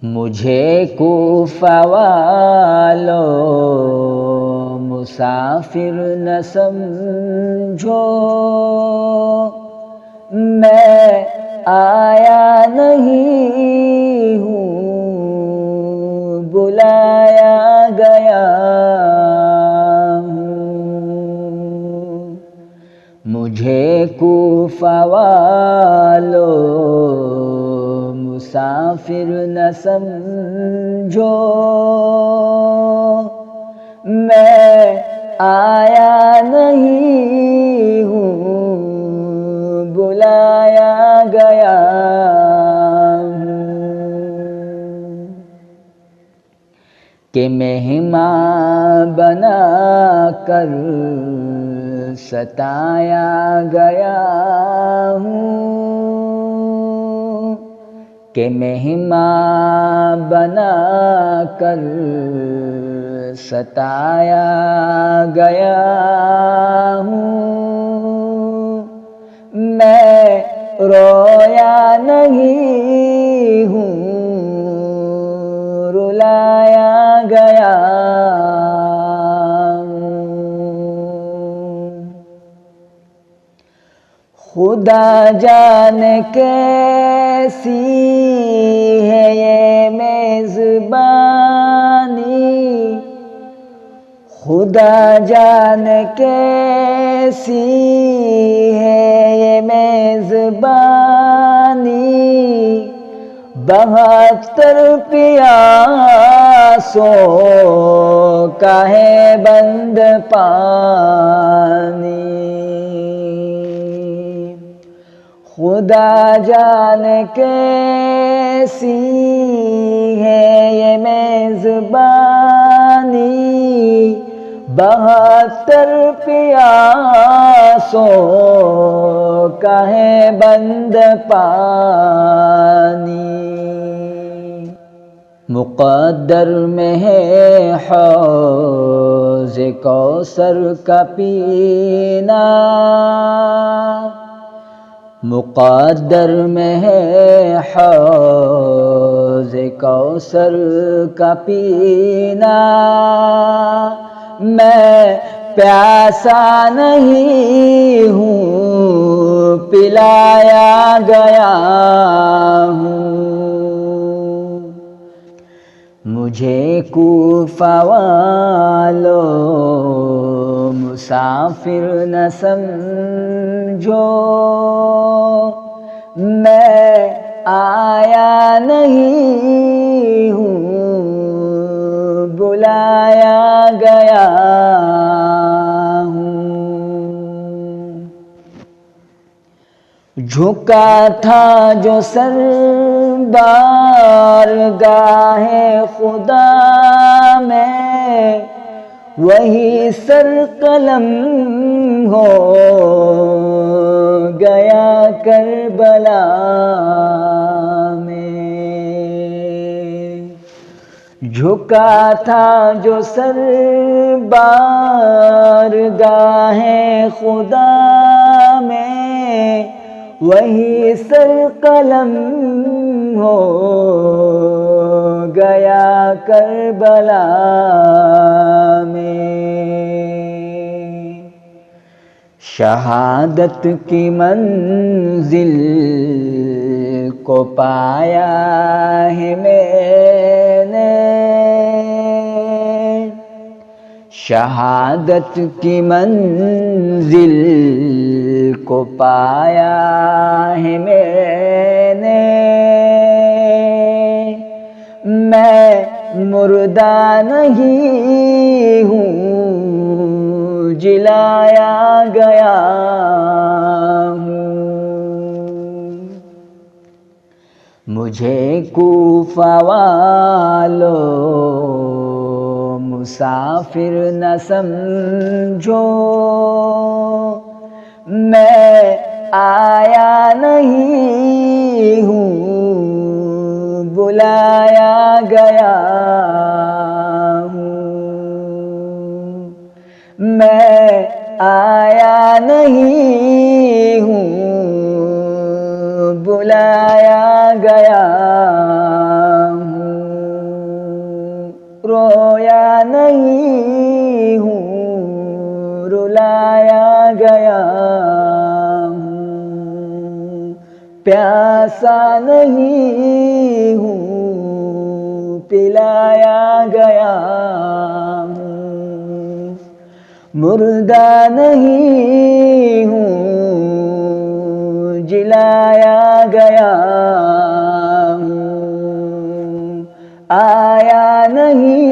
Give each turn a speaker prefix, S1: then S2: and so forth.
S1: مجھے کوفہ والو مسافر نہ سمجھو، میں آیا نہیں ہوں، بلایا گیا ہوں۔ مجھے کوفہ والو مسافر نہ سمجھو، میں آیا نہیں ہوں، بلایا گیا ہوں۔ کہ مہمان بنا کر ستایا گیا ہوں، کہ مہمان بنا کر ستایا گیا ہوں۔ میں رویا نہیں ہوں، رلایا گیا ہوں۔ خدا جانے کیسی ہے یہ میزبانی، خدا جانے کیسی ہے یہ میزبانی، 72 پیاسوں کا ہے بند پانی۔ خدا جانے کیسی ہے یہ میزبانی، 72 پیاسوں کا ہے بند پانی۔ مقدر میں ہے حوض کوثر کا پینا، مقدر میں ہے حوض کوثر کا پینا، میں پیاسا نہیں ہوں، پلایا گیا ہوں۔ مجھے کوفہ والو مسافر نہ سمجھو، میں آیا نہیں ہوں، بلایا گیا ہوں۔ جھکا تھا جو سر بارگاہ خدا میں، وہی سر قلم ہو گیا کربلا میں۔ جھکا تھا جو سر بارگاہ خدا میں، وہی سر قلم ہو گیا کربلا میں۔ شہادت کی منزل کو پایا ہے میں نے، شہادت کی منزل کو پایا ہے میں نے، میں مردہ نہیں ہوں، جلایا گیا ہوں۔ مجھے کوفہ والو مسافر نہ سمجھو، میں آیا نہیں ہوں، بلایا گیا ہوں۔ میں آیا نہیں ہوں، بلایا گیا ہوں۔ رویا نہیں ہوں، رلایا گیا ہوں، پیاسا نہیں ہوں، پلایا گیا ہوں، مردہ نہیں ہوں، جلایا گیا ہوں، آیا نہیں